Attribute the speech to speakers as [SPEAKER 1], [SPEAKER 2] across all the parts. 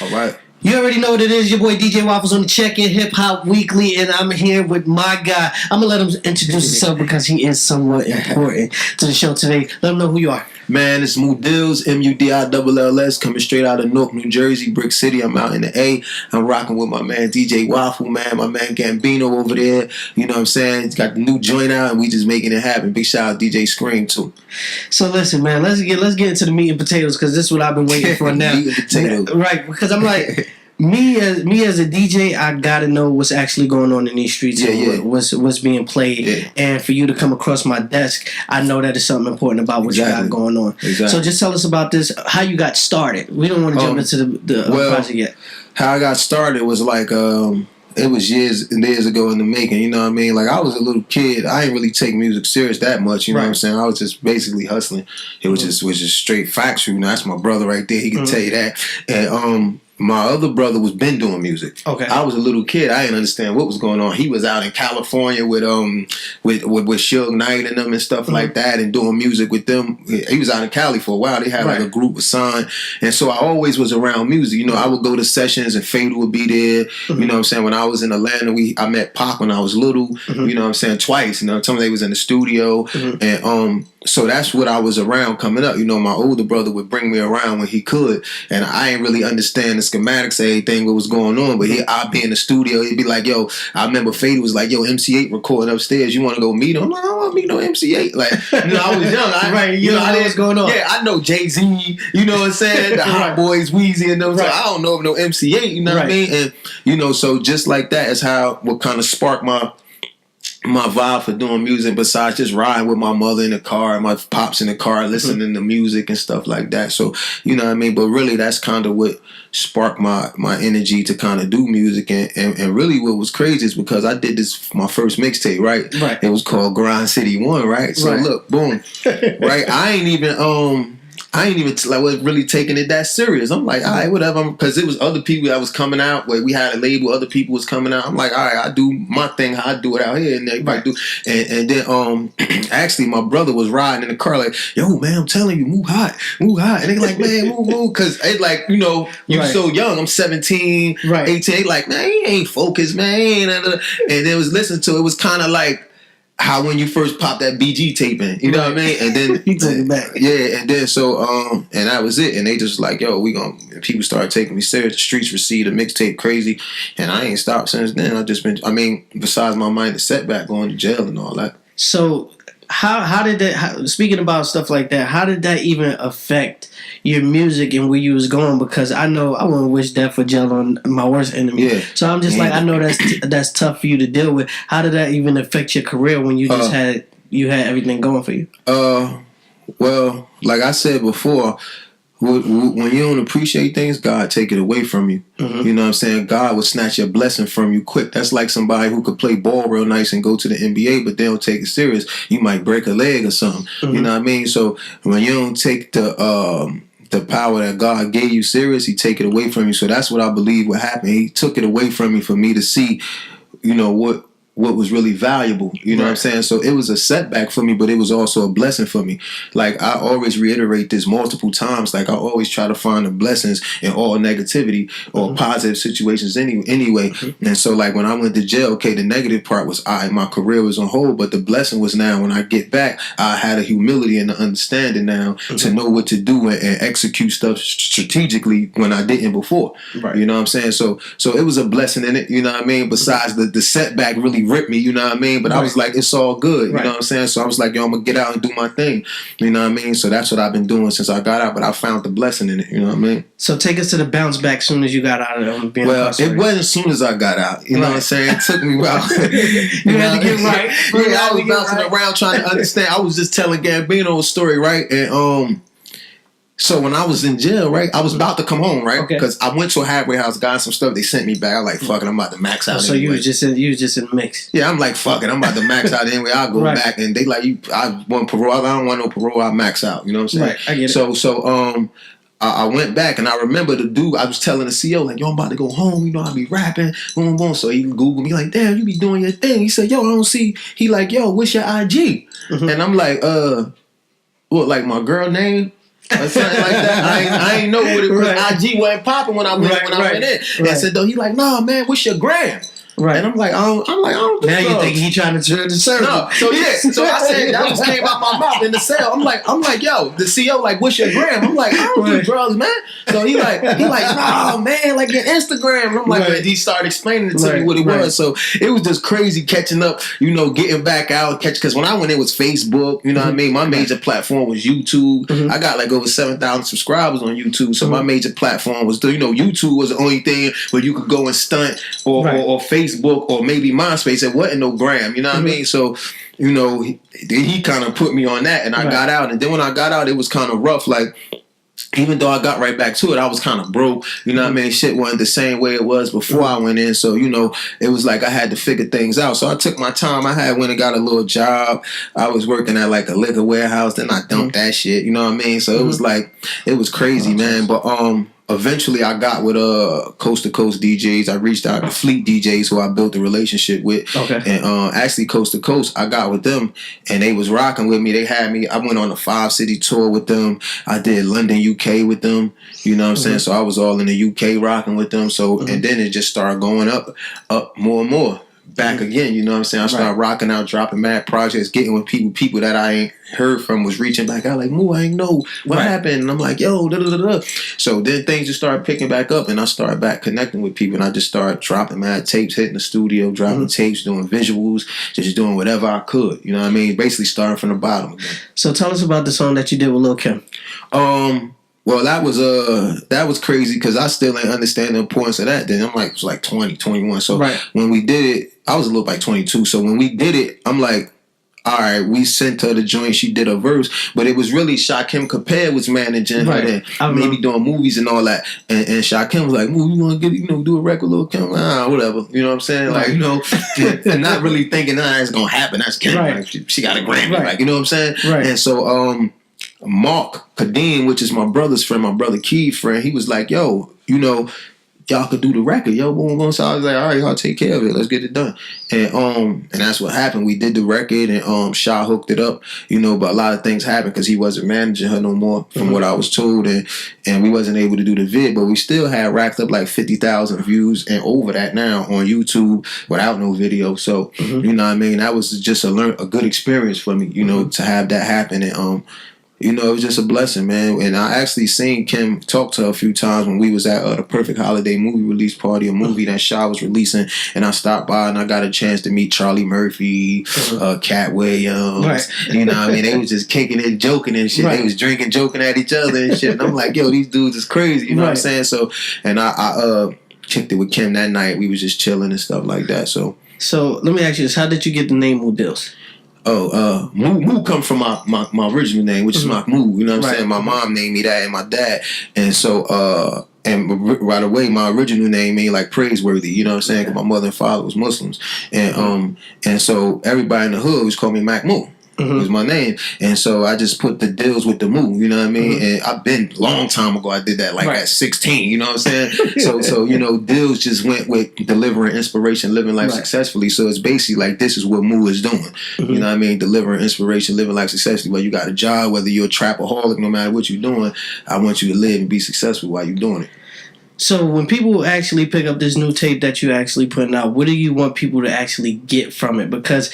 [SPEAKER 1] All right.
[SPEAKER 2] You already know what it is. Your boy DJ Waffles on the Check-In Hip Hop Weekly, and I'm here with my guy. I'm gonna let him introduce himself because he is somewhat important to the show today. Let him know who you are.
[SPEAKER 1] Man, it's Dills, Mudills, coming straight out of Newark, New Jersey, Brick City. I'm out in the A. I'm rocking with my man DJ Waffle, man, my man Gambino over there. You know what I'm saying? He's got the new joint out, and we just making it happen. Big shout out DJ Scream too.
[SPEAKER 2] So listen, man, let's get into the meat and potatoes because this is what I've been waiting for now.
[SPEAKER 1] Meat and potatoes.
[SPEAKER 2] Right? Because I'm like. Me as a DJ, I gotta know what's actually going on in these streets and what's being played. Yeah. And for you to come across my desk, I know that is something important about what you got going on. Exactly. So just tell us about this, how you got started. We don't want to jump into the project yet.
[SPEAKER 1] How I got started was like it was years and years ago in the making. You know what I mean? Like I was a little kid. I didn't really take music serious that much. You know what I'm saying? I was just basically hustling. It was just straight factual. You know, that's my brother right there. He can tell you that. And my other brother was been doing music. Okay. I was a little kid. I didn't understand what was going on. He was out in California with Suge Knight and them and stuff like that and doing music with them. He was out in Cali for a while. They had like a group with Son. And so I always was around music. You know, I would go to sessions and Fatal would be there. You know what I'm saying? When I was in Atlanta, I met Pac when I was little. You know what I'm saying? Twice. You know, some they was in the studio. And so that's what I was around coming up. You know, my older brother would bring me around when he could. And I didn't really understand the schematics of everything, what was going on. But I'd be in the studio. He'd be like, yo, I remember Fatal was like, yo, MC8 recording upstairs. You want to go meet him? I'm like, I don't want to meet no MC8. Like, you know, I was young. You know, I know what's going on. Yeah, I know Jay-Z, you know what I'm saying? The Hot Boys, Weezy and them. So I don't know of no MC8, you know what I mean? And, you know, so just like that is what kind of sparked my vibe for doing music, besides just riding with my mother in the car and my pops in the car listening to music and stuff like that. So, you know what I mean? But really that's kind of what sparked my energy to kind of do music. And really what was crazy is because I did my first mixtape, right? It was called Grind City 1, right? So look, boom. Right? I ain't even was really taking it that serious. I'm like, all right, whatever. Because it was other people that was coming out. Where we had a label, other people was coming out. I'm like, all right, I do my thing, how I do it out here, and everybody do. And then actually, my brother was riding in the car like, yo, man, I'm telling you, move hot. And they like, man, move. Because they like, you know, you so young. I'm 17, 18. They like, man, he ain't focused, man. And they was listening to it. It was kind of like how when you first popped that BG tape in, you know what I mean? And then
[SPEAKER 2] he took it back.
[SPEAKER 1] Yeah, and then so and that was it. And they just like, yo, people started taking me serious. The streets received the mixtape crazy. And I ain't stopped since then. I've just been, besides my mind, the setback, going to jail and all that.
[SPEAKER 2] So how did that, speaking about stuff like that, how did that even affect your music and where you was going? Because I know I wouldn't wish death or jail on my worst enemy. Yeah. So I'm just like, I know that's tough for you to deal with. How did that even affect your career when you just had everything going for you?
[SPEAKER 1] Well, like I said before, when you don't appreciate things, God take it away from you. You know what I'm saying? God will snatch your blessing from you quick. That's like somebody who could play ball real nice and go to the NBA, but they don't take it serious. You might break a leg or something. You know what I mean? So when you don't take the power that God gave you serious, He take it away from you. So that's what I believe would happen. He took it away from me for me to see, you know, what was really valuable. You know what I'm saying? So it was a setback for me, but it was also a blessing for me. Like I always reiterate this multiple times. Like I always try to find the blessings in all negativity or positive situations anyway. And so like when I went to jail, okay, the negative part was my career was on hold, but the blessing was now when I get back, I had a humility and an understanding now to know what to do and execute stuff strategically when I didn't before. You know what I'm saying? So it was a blessing in it, you know what I mean? Besides the setback really ripped me, you know what I mean? But I was like, it's all good, you know what I'm saying? So I was like, yo, I'm gonna get out and do my thing, you know what I mean? So that's what I've been doing since I got out, but I found the blessing in it, you know what I mean?
[SPEAKER 2] So take us to the bounce back soon as you got out of being
[SPEAKER 1] it wasn't as soon as I got out, you know what I'm saying? It took me a while.
[SPEAKER 2] you had to get right.
[SPEAKER 1] I was bouncing around trying to understand. I was just telling Gambino a story, right? And so when I was in jail, right, I was about to come home, right? Because I went to a halfway house, got some stuff. They sent me back. I was like, fuck it, I'm about to max out.
[SPEAKER 2] So anyway. you was just in the mix.
[SPEAKER 1] Yeah, I'm like, fuck it, I'm about to max out anyway. I'll go back, and they like, I want parole. I don't want no parole. I max out. You know what I'm saying?
[SPEAKER 2] Right, I get
[SPEAKER 1] it. So I went back, and I remember the dude. I was telling the CEO like, yo, I'm about to go home. You know, I be rapping, boom, boom. So he Googled me like, damn, you be doing your thing. He said, yo, I don't see. He like, yo, what's your IG? And I'm like, what, like my girl name? or something like that. I ain't know what it was. IG wasn't popping when I went in. And said though, he like, nah, man, what's your gram?
[SPEAKER 2] Right.
[SPEAKER 1] And I'm like, I don't do
[SPEAKER 2] now
[SPEAKER 1] drugs.
[SPEAKER 2] You think he trying to turn the circle.
[SPEAKER 1] No. So I said, that just came out my mouth in the cell. I'm like, yo, the CO like, what's your gram? I'm like, I don't do drugs, man. So he like, nah, man, like your Instagram. And I'm like, and he started explaining it to me what it was. So it was just crazy catching up, getting back out, because when I went, it was Facebook, you know what I mean? My major platform was YouTube. I got like over 7,000 subscribers on YouTube. So my major platform was, YouTube was the only thing where you could go and stunt or Facebook or maybe MySpace. It wasn't no gram, you know what I mean? So, he kind of put me on that, and I got out. And then when I got out, it was kind of rough. Like, even though I got right back to it, I was kind of broke. You know what I mean? Shit wasn't the same way it was before I went in. So, it was like I had to figure things out. So I took my time. I went and got a little job. I was working at like a liquor warehouse. Then I dumped that shit. You know what I mean? So it was like, it was crazy, man. But eventually I got with Coast to Coast DJs. I reached out to Fleet DJs who I built a relationship with. Okay. And actually Coast to Coast, I got with them and they was rocking with me. They had me. I went on a 5-city tour with them. I did London, UK with them. You know what I'm saying? So I was all in the UK rocking with them. So and then it just started going up more and more. Back again, you know what I'm saying? I started rocking out, dropping mad projects, getting with people that I ain't heard from was reaching back out like, Moo, I ain't know what happened. And I'm like, yo, da-da-da-da. So then things just started picking back up and I started back connecting with people and I just started dropping mad tapes, hitting the studio, dropping tapes, doing visuals, just doing whatever I could. You know what I mean? Basically starting from the bottom again.
[SPEAKER 2] So tell us about the song that you did with Lil Kim.
[SPEAKER 1] Well, that was crazy because I still ain't understand the importance of that. Then I'm like, it was like 20, 21. So when we did it, I was a little like 22. So when we did it, I'm like, all right, we sent her the joint. She did a verse, but it was really Shakim Kapare was managing her and maybe doing movies and all that. And Shakim was like, "Moo, you want to get do a record, Lil Kim? Whatever." You know what I'm saying? Like, and not really thinking it's gonna happen. That's Kim. Like, she got a Grammy. Like, you know what I'm saying? Right. And so Mark Kadeem, which is my brother's friend, my brother Keith's friend, he was like, "Yo, y'all could do the record, yo, boom, boom." So I was like, all right, I'll take care of it. Let's get it done. And that's what happened. We did the record and Shaw hooked it up, but a lot of things happened because he wasn't managing her no more from what I was told. And we wasn't able to do the vid, but we still had racked up like 50,000 views and over that now on YouTube without no video. So, you know what I mean? That was just a good experience for me, to have that happen. And, it was just a blessing, man. And I actually seen Kim talk to her a few times when we was at the Perfect Holiday movie release party, a movie that Shaw was releasing. And I stopped by and I got a chance to meet Charlie Murphy, Cat Williams. Right. You know what I mean? They was just kicking it, joking and shit. Right. They was drinking, joking at each other and shit. And I'm like, yo, these dudes is crazy. You know what I'm saying? So, and I kicked it with Kim that night. We was just chilling and stuff like that. So
[SPEAKER 2] let me ask you this. How did you get the name Moo Dills?
[SPEAKER 1] Moo come from my original name, which is Mahmoud. You know what I'm saying? My mom named me that and my dad. And so, and right away, my original name mean like praiseworthy. You know what I'm saying? Because my mother and father was Muslims. And so everybody in the hood was called me Mahmoud. Was my name. And so I just put the Dills with the Moo, you know what I mean? And I've been long time ago I did that like at 16, you know what I'm saying? so Dills just went with delivering inspiration, living life successfully. So it's basically like this is what Moo is doing. You know what I mean? Delivering inspiration, living life successfully. Whether you got a job, whether you're a trapaholic, no matter what you're doing, I want you to live and be successful while you're doing it.
[SPEAKER 2] So when people actually pick up this new tape that you actually putting out, what do you want people to actually get from it? Because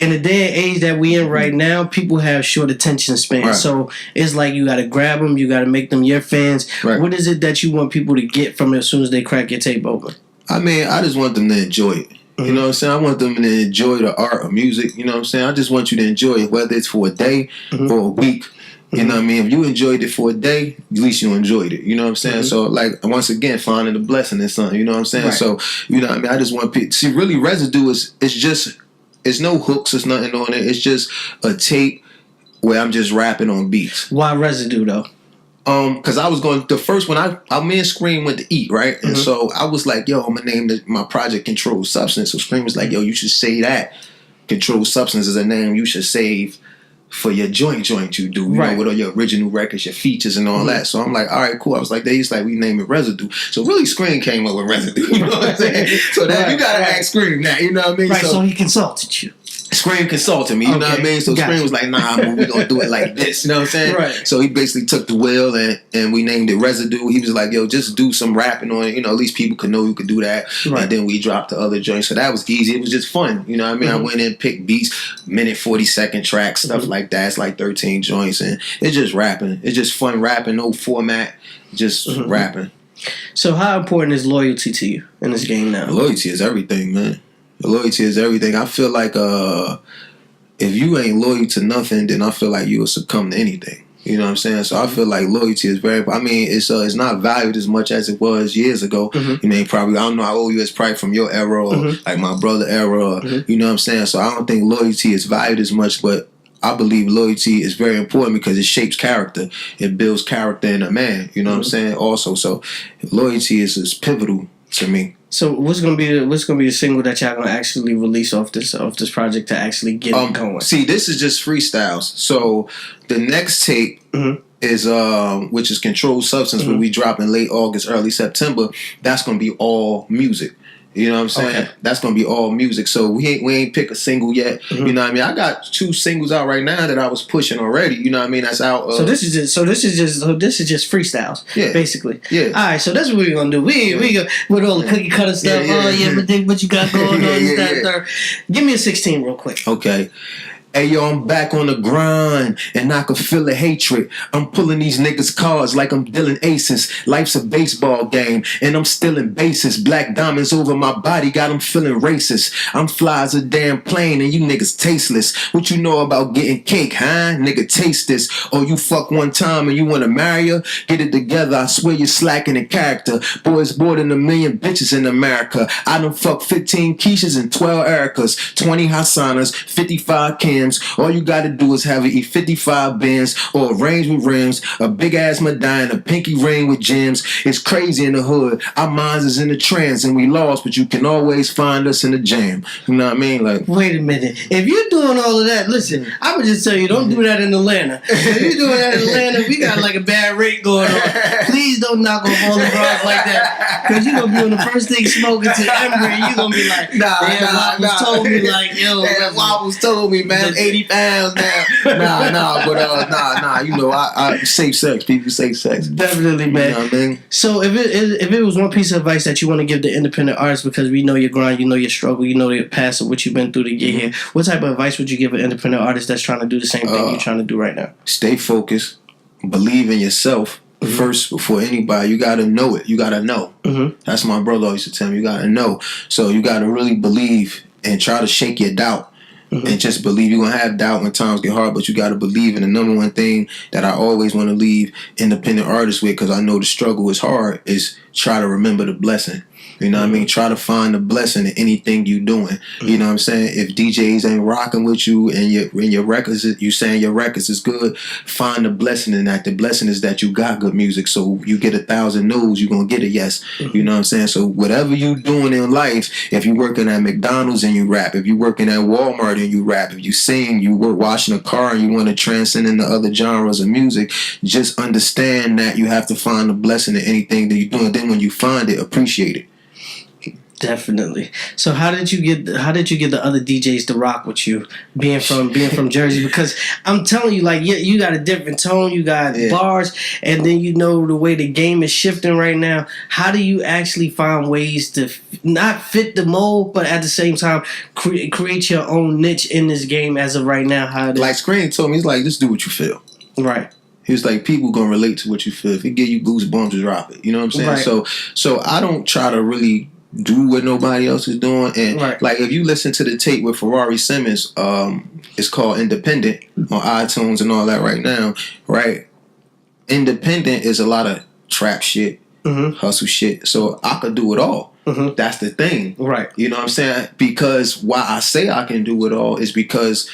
[SPEAKER 2] in the day and age that we in right now, people have short attention spans. Right. So it's like you got to grab them, you got to make them your fans. Right. What is it that you want people to get from it as soon as they crack your tape open? I mean, I just want them to enjoy it. You know what I'm saying? I want them to enjoy the art of music. You know what I'm saying? I just want you to enjoy it, whether it's for a day or a week. You know what I mean? If you enjoyed it for a day, at least you enjoyed it. You know what I'm saying? So, like, once again, finding the blessing in something. You know what I'm saying? Right. So, you know what I mean? I just want people... See, really, Residue it's no hooks. It's nothing on it. It's just a tape where I'm just rapping on beats. Why Residue, though?
[SPEAKER 1] Because I was going... The first one, me and Scream went to eat, right? And so I was like, yo, I'm going to name my project Controlled Substance. So Scream was like, yo, you should say that. Controlled Substance is a name you should save for your joint you do, you know, with all your original records, your features and all that. So I'm like, all right, cool. I was like, we name it Residue. So really Scream came up with Residue, you know what I'm saying? So that you gotta ask Scream that, you know what I mean?
[SPEAKER 2] Right, so he consulted you.
[SPEAKER 1] Scream consulted me, you know what I mean? So Scream was like, nah, we gonna do it like this, you know what I'm saying?
[SPEAKER 2] Right.
[SPEAKER 1] So he basically took the wheel and we named it Residue. He was like, yo, just do some rapping on it, you know, at least people could know you could do that. Right. And then we dropped the other joints. So that was easy. It was just fun, you know what I mean? I went in, picked beats, minute 40-second tracks, stuff like that. It's like 13 joints, and it's just rapping. It's just fun rapping, no format, just rapping.
[SPEAKER 2] So how important is loyalty to you in this game now?
[SPEAKER 1] Loyalty is everything, man. Loyalty is everything. I feel like if you ain't loyal to nothing, then I feel like you will succumb to anything. You know what I'm saying? So I feel like loyalty is very. I mean, it's not valued as much as it was years ago. You mean, probably, I don't know how old you is, probably from your era or like my brother era. Or, you know what I'm saying? So I don't think loyalty is valued as much, but I believe loyalty is very important because it shapes character. It builds character in a man. You know what I'm saying? Also, so loyalty is pivotal to me.
[SPEAKER 2] So what's gonna be the single that y'all gonna actually release off this project to actually get it going?
[SPEAKER 1] See, this is just freestyles. So the next tape is which is Controlled Substance, where we drop in late August, early September. That's gonna be all music. You know what I'm saying? Okay. That's gonna be all music. So we ain't pick a single yet. You know what I mean? I got 2 singles out right now that I was pushing already. You know what I mean? That's out.
[SPEAKER 2] So this is just freestyles. Yeah. Basically. Yeah. All right. So that's what we're gonna do. We go with all the cookie cutter stuff. But what you got going on? Give me a 16 real quick.
[SPEAKER 1] Okay. Hey yo, I'm back on the grind, and I can feel the hatred. I'm pulling these niggas' cards like I'm dealing aces. Life's a baseball game, and I'm stealing bases. Black diamonds over my body, got them feeling racist. I'm fly as a damn plane, and you niggas tasteless. What you know about getting cake, huh? Nigga, taste this. Or you fuck one time and you wanna marry her? Get it together, I swear you're slacking in character. Boys more than 1 million bitches in America. I done fucked 15 Keishas and 12 Ericas, 20 Hassanas, 55 Kims. All you gotta do is have an E55 Benz or a range with rims, a big ass Medina, a pinky ring with gems. It's crazy in the hood. Our minds is in the trance and we lost, but you can always find us in the jam. You know what I mean? Like,
[SPEAKER 2] wait a minute. If you're doing all of that, listen, I would just tell you, don't do that in Atlanta. If you're doing that in Atlanta, we got like a bad rate going on. Please don't knock off all the bras like that, because you're gonna be on the first thing smoking to Ember, and you're gonna be like, Waffles told me, like, yo,
[SPEAKER 1] Waffles told me, man. 80 pounds now. Nah. You know, I safe sex. People safe sex.
[SPEAKER 2] Definitely, man.
[SPEAKER 1] You know what I mean?
[SPEAKER 2] So if it was one piece of advice that you want to give the independent artists, because we know your grind, you know your struggle, you know your past of what you've been through to get here, what type of advice would you give an independent artist that's trying to do the same thing you're trying to do right now?
[SPEAKER 1] Stay focused. Believe in yourself. First, before anybody, you gotta know it. You gotta know. That's my brother always used to tell me. You gotta know. So you gotta really believe and try to shake your doubt. And just believe. You're gonna have doubt when times get hard, but you gotta believe. And the number one thing that I always want to leave independent artists with, because I know the struggle is hard, is try to remember the blessing. You know what I mean? Try to find the blessing in anything you doing. You know what I'm saying? If DJs ain't rocking with you and your records, you saying your records is good, find the blessing in that. The blessing is that you got good music. So you get 1,000 no's, you're going to get a yes. You know what I'm saying? So whatever you doing in life, if you working at McDonald's and you rap, if you working at Walmart and you rap, if you sing, you work washing a car and you want to transcend into other genres of music, just understand that you have to find the blessing in anything that you're doing. Then when you find it, appreciate it.
[SPEAKER 2] Definitely. So how did you get the other DJs to rock with you, being from Jersey? Because I'm telling you, like, you got a different tone, you got bars, and then you know the way the game is shifting right now. How do you actually find ways to not fit the mold, but at the same time create your own niche in this game as of right now? How
[SPEAKER 1] like Screen told me, he's like, just do what you feel.
[SPEAKER 2] Right.
[SPEAKER 1] He was like, people gonna relate to what you feel. If it give you goosebumps, drop it. You know what I'm saying? Right. So I don't try to really do what nobody else is doing. And like, if you listen to the tape with Ferrari Simmons, it's called Independent on iTunes and all that right now, right? Independent is a lot of trap shit, hustle shit. So I could do it all. That's the thing.
[SPEAKER 2] Right.
[SPEAKER 1] You know what I'm saying? Because why I say I can do it all is because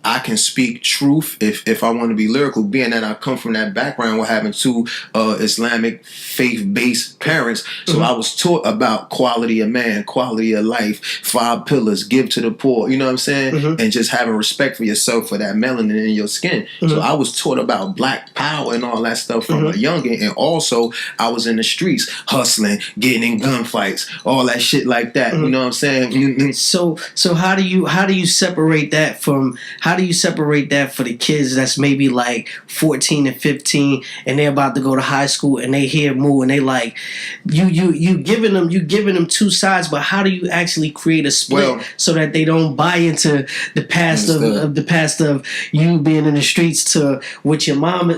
[SPEAKER 1] I can speak truth if I want to be lyrical, being that I come from that background with having two Islamic faith-based parents. So I was taught about quality of man, quality of life, 5 pillars, give to the poor, you know what I'm saying? And just having respect for yourself, for that melanin in your skin. So I was taught about black power and all that stuff from a youngin'. And also I was in the streets hustling, getting in gunfights, all that shit like that. You know what I'm saying?
[SPEAKER 2] So how do you separate that from for the kids that's maybe like 14 and 15 and they're about to go to high school and they hear Moo and they like you giving them two sides, but how do you actually create a split so that they don't buy into the past of you being in the streets to what your mom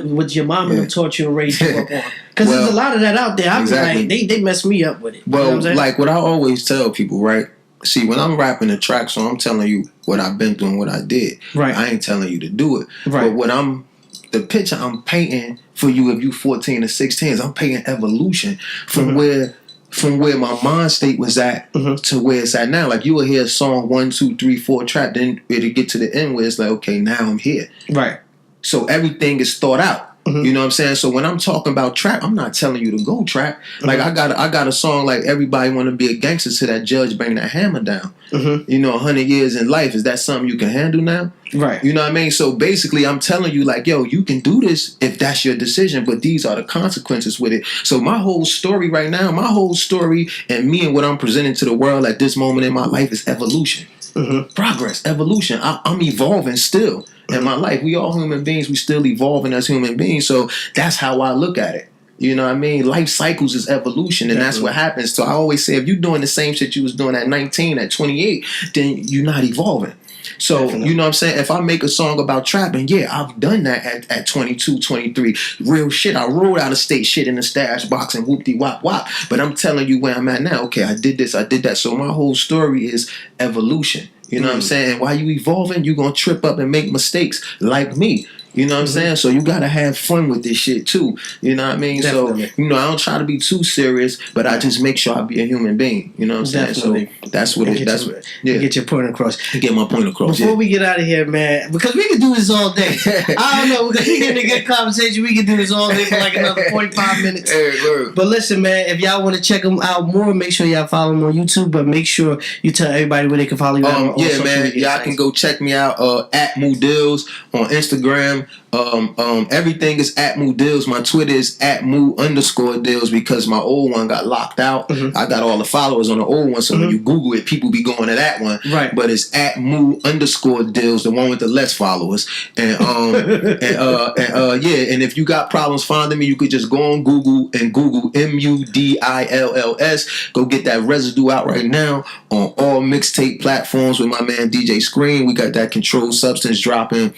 [SPEAKER 2] taught you and raised you up on? Because there's a lot of that out there. I'm like, they mess me up with it.
[SPEAKER 1] Well,
[SPEAKER 2] you know
[SPEAKER 1] like what I always tell people, right? See, when I'm rapping a track song, I'm telling you what I've been through and what I did.
[SPEAKER 2] Right.
[SPEAKER 1] I ain't telling you to do it.
[SPEAKER 2] Right.
[SPEAKER 1] But the picture I'm painting for you if you 14 or 16 is I'm painting evolution from where my mind state was at to where it's at now. Like you will hear a song 1, 2, 3, 4 trap, then it'll get to the end where it's like, okay, now I'm here.
[SPEAKER 2] Right.
[SPEAKER 1] So everything is thought out. You know what I'm saying? So when I'm talking about trap, I'm not telling you to go trap. Like I got a song like Everybody Want to Be a Gangster to that Judge Bang That Hammer Down. You know, 100 years in life, is that something you can handle now?
[SPEAKER 2] Right.
[SPEAKER 1] You know what I mean? So basically I'm telling you like, yo, you can do this if that's your decision, but these are the consequences with it. So my whole story right now, and me and what I'm presenting to the world at this moment in my life is evolution. Progress, evolution. I'm evolving still in my life. We all human beings. We still evolving as human beings. So that's how I look at it. You know what I mean? Life cycles is evolution, and that's what happens. So I always say, if you're doing the same shit you was doing at 19, at 28, then you're not evolving. So, you know what I'm saying? If I make a song about trapping, yeah, I've done that at 22, 23. Real shit. I rolled out of state shit in the stash box and whoop-de-wop-wop. But I'm telling you where I'm at now. Okay, I did this, I did that. So my whole story is evolution. You know what I'm saying? And while you evolving, you're going to trip up and make mistakes like me. You know what I'm saying? So you got to have fun with this shit too. You know what I mean? Definitely. So, you know, I don't try to be too serious, but I just make sure I be a human being. You know what I'm saying?
[SPEAKER 2] Definitely.
[SPEAKER 1] So that's what it is.
[SPEAKER 2] Get your point across.
[SPEAKER 1] Get my point across.
[SPEAKER 2] Before we get out of here, man, because we can do this all day. I don't know, because we get a good conversation. We can do this all day for like another 45 minutes. But listen, man, if y'all want to check them out more, make sure y'all follow them on YouTube, but make sure you tell everybody where they can follow you on social media.
[SPEAKER 1] Y'all can go check me out at Moo Dills on Instagram. Everything is at Moo Dills. My Twitter is at Moo_Dills because my old one got locked out. I got all the followers on the old one, so when you Google it, people be going to that one.
[SPEAKER 2] Right.
[SPEAKER 1] But it's at Moo_Dills, the one with the less followers. And and if you got problems finding me, you could just go on Google and Google MUDILLS. Go get that residue out right now on all mixtape platforms with my man DJ Screen. We got that Controlled Substance dropping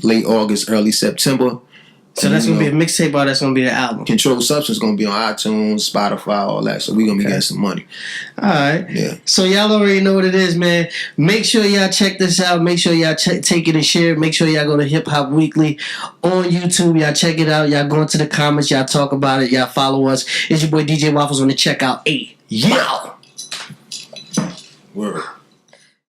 [SPEAKER 1] late August, early September.
[SPEAKER 2] So that's going to be a mixtape or that's going to be the album? Controlled
[SPEAKER 1] Substance is going to be on iTunes, Spotify, all that. So we're going to be getting some money.
[SPEAKER 2] All right.
[SPEAKER 1] Yeah.
[SPEAKER 2] So y'all already know what it is, man. Make sure y'all check this out. Make sure y'all take it and share it. Make sure y'all go to Hip Hop Weekly on YouTube. Y'all check it out. Y'all go into the comments. Y'all talk about it. Y'all follow us. It's your boy DJ Waffles on the Checkout 8.
[SPEAKER 1] Yeah. Word.